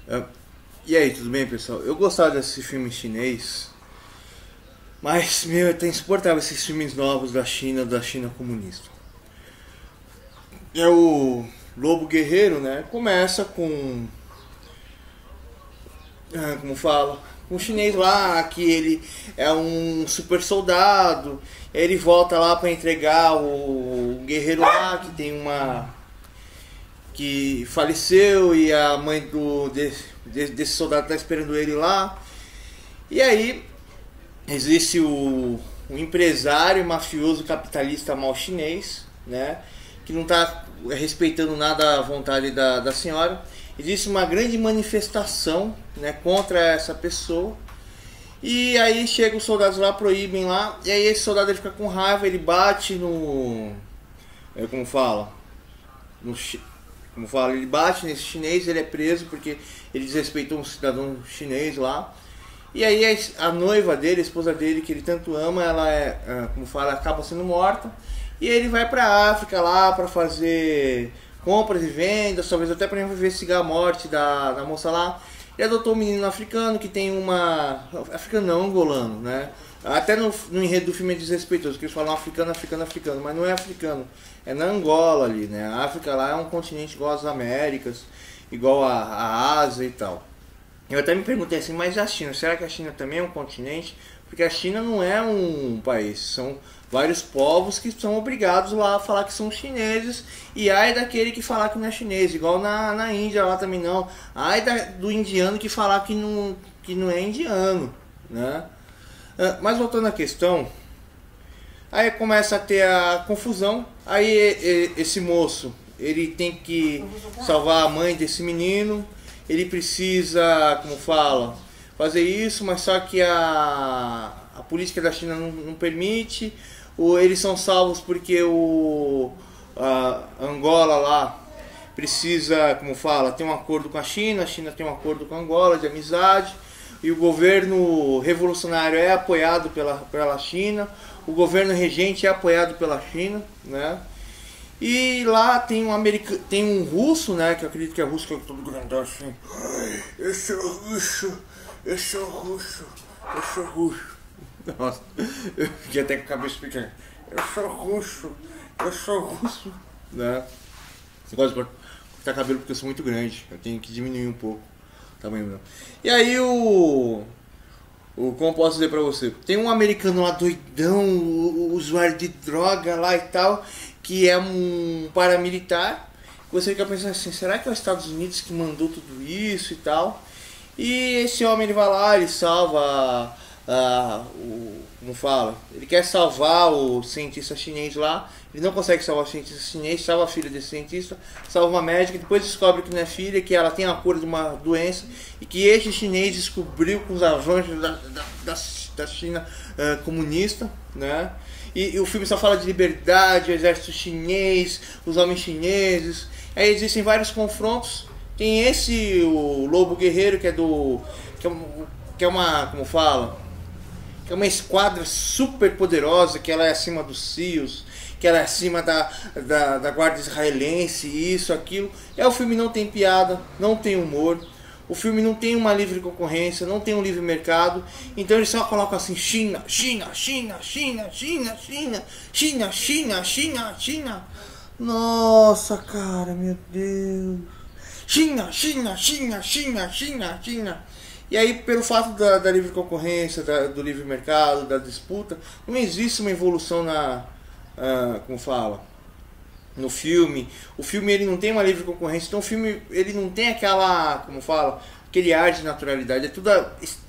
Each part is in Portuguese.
Ah, E aí, tudo bem, pessoal? Eu gostava desse filme chinês, mas, meu, tá insuportável esses filmes novos da China comunista. É o Lobo Guerreiro, né? Começa com, como fala, um chinês lá que ele é um super soldado. Ele volta lá pra entregar o guerreiro lá que tem uma que faleceu e a mãe desse soldado tá esperando ele lá. E aí existe o empresário mafioso capitalista mal chinês, né? Que não está respeitando nada a vontade da senhora. Existe uma grande manifestação, né, contra essa pessoa. E aí chega os soldados lá, proíbem lá. E aí esse soldado ele fica com raiva, ele bate no... como fala? No, como fala, ele bate nesse chinês, ele é preso porque ele desrespeitou um cidadão chinês lá. E aí a noiva dele, a esposa dele, que ele tanto ama, ela como fala, acaba sendo morta. E ele vai pra África lá pra fazer compras e vendas, talvez até pra investigar a morte da moça lá. Ele adotou um menino africano que tem uma... africano não, angolano, né? Até no enredo do filme é desrespeitoso, que eles falam africano, africano, africano, mas não é africano, é na Angola ali, né? A África lá é um continente igual às Américas, igual a Ásia e tal. Eu até me perguntei assim, mas a China, será que a China também é um continente? Porque a China não é um país, são vários povos que são obrigados lá a falar que são chineses. E ai daquele que falar que não é chinês, igual na Índia lá também não. Ai do indiano que falar que não é indiano, né? Mas voltando à questão, aí começa a ter a confusão. Aí esse moço, ele tem que salvar a mãe desse menino. Ele precisa, como fala, fazer isso, mas só que a política da China não permite. Eles são salvos porque a Angola lá precisa, como fala, ter um acordo com a China tem um acordo com a Angola de amizade. E o governo revolucionário é apoiado pela China, o governo regente é apoiado pela China, né? E lá tem tem um russo, né? Que eu acredito que é russo, que é todo grandão assim. Eu sou russo, eu sou russo, eu sou russo. Nossa, eu fiquei até com a cabeça pequena. Eu sou russo, né? Você gosta de cortar cabelo porque eu sou muito grande, eu tenho que diminuir um pouco o tamanho meu. E aí como posso dizer pra você? Tem um americano lá doidão, usuário de droga lá e tal, que é um paramilitar. Você fica pensando assim, será que é os Estados Unidos que mandou tudo isso e tal? E esse homem ele vai lá, ele salva como fala? Ele quer salvar o cientista chinês lá. Ele não consegue salvar o cientista chinês, salva a filha desse cientista, salva uma médica, depois descobre que não é filha, que ela tem a cura de uma doença e que este chinês descobriu com os avanços da China comunista, né? E o filme só fala de liberdade, o exército chinês, os homens chineses. Aí existem vários confrontos. Tem o Lobo Guerreiro, que é uma, como fala, que é uma esquadra super poderosa, que ela é acima dos CIOs, que ela é acima da guarda israelense, isso, aquilo. O filme não tem piada, não tem humor. O filme não tem uma livre concorrência, não tem um livre mercado. Então eles só colocam assim, China, China, China, China, China, China, China, China, China, China. Nossa, cara, meu Deus. China, China, China, China, China, China. E aí, pelo fato da livre concorrência, do livre mercado, da disputa, não existe uma evolução como fala, no filme. O filme ele não tem uma livre concorrência, então o filme ele não tem aquela, como fala, aquele ar de naturalidade. É tudo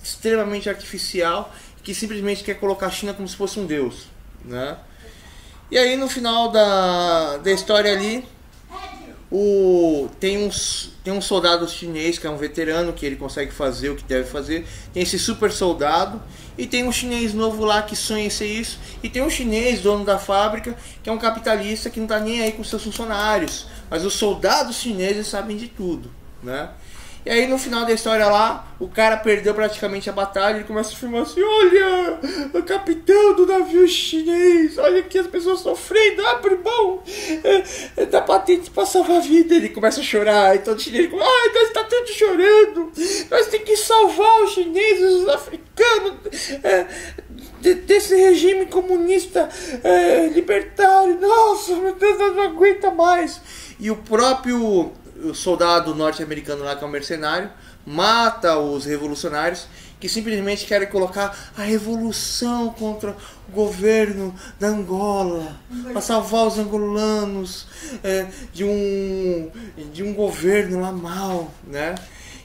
extremamente artificial, que simplesmente quer colocar a China como se fosse um deus, né? E aí no final da história ali, tem um soldado chinês que é um veterano, que ele consegue fazer o que deve fazer. Tem esse super soldado e tem um chinês novo lá que sonha em ser isso. E tem um chinês, dono da fábrica, que é um capitalista que não tá nem aí com seus funcionários. Mas os soldados chineses sabem de tudo, né? E aí no final da história lá, o cara perdeu praticamente a batalha. Ele começa a filmar assim, olha, o capitão do navio chinês, olha aqui as pessoas sofrendo, abre mão da patente pra salvar a vida. Ele começa a chorar, então o chinês, ai, nós tá tudo chorando. chorando. Nós temos que salvar os chineses, os africanos, desse regime comunista libertário. Nossa, meu Deus, nós não aguenta mais. E o próprio soldado norte-americano lá, que é um mercenário, mata os revolucionários que simplesmente querem colocar a revolução contra o governo da Angola, para salvar os angolanos de um governo lá mal, né?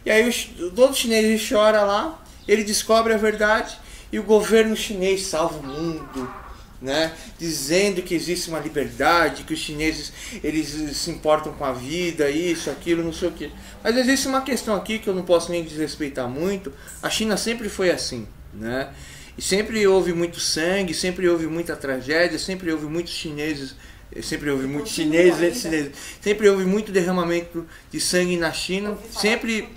E aí todo chinês chora lá, ele descobre a verdade e o governo chinês salva o mundo, né? Dizendo que existe uma liberdade, que os chineses eles se importam com a vida, isso, aquilo, não sei o que. Mas existe uma questão aqui que eu não posso nem desrespeitar muito. A China sempre foi assim, né? E sempre houve muito sangue, sempre houve muita tragédia, sempre houve muitos chineses, sempre houve muitos chineses, sempre houve muito derramamento de sangue na China, sempre.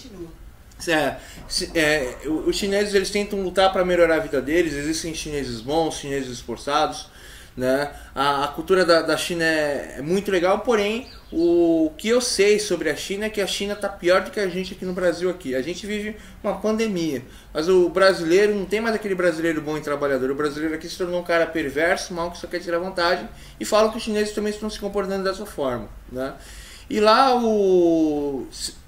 Os chineses eles tentam lutar para melhorar a vida deles. Existem chineses bons, chineses esforçados, né? A cultura da China é muito legal, porém o que eu sei sobre a China é que a China está pior do que a gente aqui no Brasil. Aqui a gente vive uma pandemia, mas o brasileiro não tem mais aquele brasileiro bom e trabalhador. O brasileiro aqui se tornou um cara perverso, mal, que só quer tirar vantagem, e falam que os chineses também estão se comportando dessa forma, né? E lá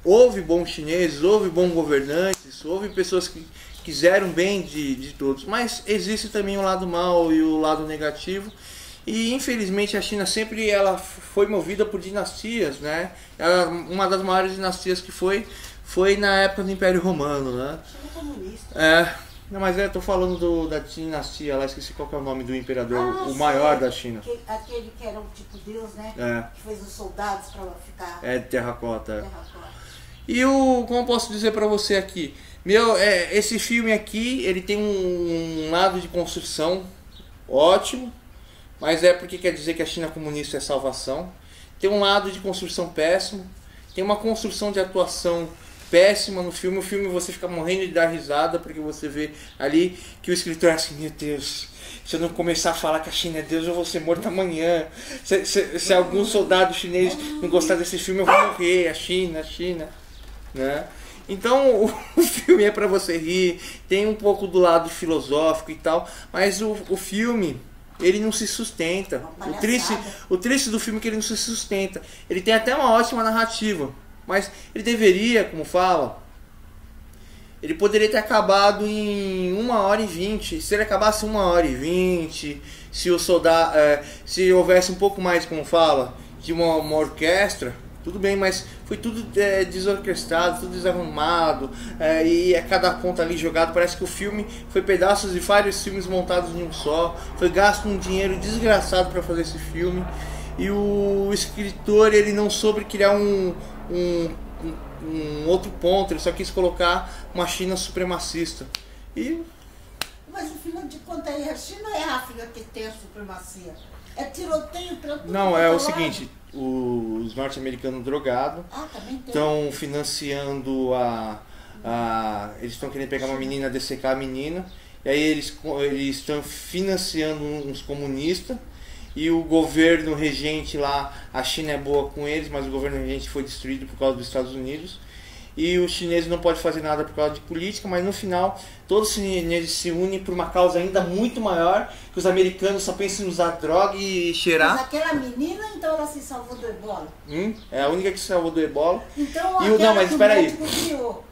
houve bons chineses, houve bons governantes, houve pessoas que quiseram bem de todos, mas existe também o lado mal e o lado negativo. E infelizmente a China sempre foi movida por dinastias, né? Uma das maiores dinastias que foi na época do Império Romano, né? China comunista. Não, mas eu tô falando da dinastia lá, esqueci qual que é o nome do imperador, o maior da China. Aquele que era um tipo Deus, né? Que fez os soldados para ficar... Terracota. E como eu posso dizer pra você aqui? Esse filme aqui, ele tem um lado de construção ótimo, mas porque quer dizer que a China comunista é salvação. Tem um lado de construção péssimo, tem uma construção de atuação péssima no filme. O filme você fica morrendo de dar risada, porque você vê ali que o escritor é assim: meu Deus, se eu não começar a falar que a China é Deus, eu vou ser morto amanhã. Se algum soldado chinês não gostar desse filme, eu vou morrer. A China, né? Então o filme é para você rir, tem um pouco do lado filosófico e tal, mas o filme ele não se sustenta. O triste do filme é que ele não se sustenta. Ele tem até uma ótima narrativa, mas ele deveria, como fala, ele poderia ter acabado em 1h20. Se ele acabasse 1h20, se o soldado, se houvesse um pouco mais, como fala, de uma orquestra, tudo bem, mas foi tudo desorquestrado, tudo desarrumado, e a cada ponta ali jogado. Parece que o filme foi pedaços de vários filmes montados em um só. Foi gasto um dinheiro desgraçado para fazer esse filme. E o escritor ele não soube criar um outro ponto. Ele só quis colocar uma China supremacista. Mas no final de contas aí, a China é a África que tem a supremacia. É tiroteio para tudo. Não, é o seguinte: os norte-americanos drogados estão financiando eles estão querendo pegar uma menina, dessecar a menina, e aí eles estão financiando uns comunistas. E o governo regente lá, a China é boa com eles, mas o governo regente foi destruído por causa dos Estados Unidos. E os chineses não podem fazer nada por causa de política, mas no final todos os chineses se unem por uma causa ainda muito maior, que os americanos só pensam em usar droga e cheirar. Mas aquela menina, então ela se salvou do ebola? É a única que se salvou do ebola. Então não, mas espera aí. Criou.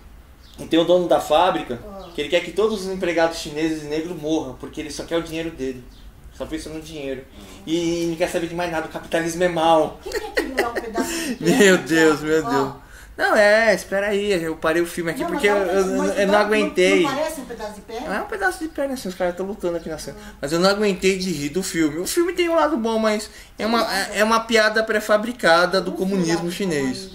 E tem o dono da fábrica, que ele quer que todos os empregados chineses e negros morram, porque ele só quer o dinheiro dele. Só pensa no dinheiro. E não quer saber de mais nada. O capitalismo é mal. Quem quer criar um pedaço de pé? Meu Deus. Não, espera aí. Eu parei o filme aqui porque eu não aguentei. Não parece um pedaço de pé? Não é um pedaço de pé, né? Os caras estão lutando aqui na cena. Mas eu não aguentei de rir do filme. O filme tem um lado bom, mas é uma piada pré-fabricada do comunismo chinês.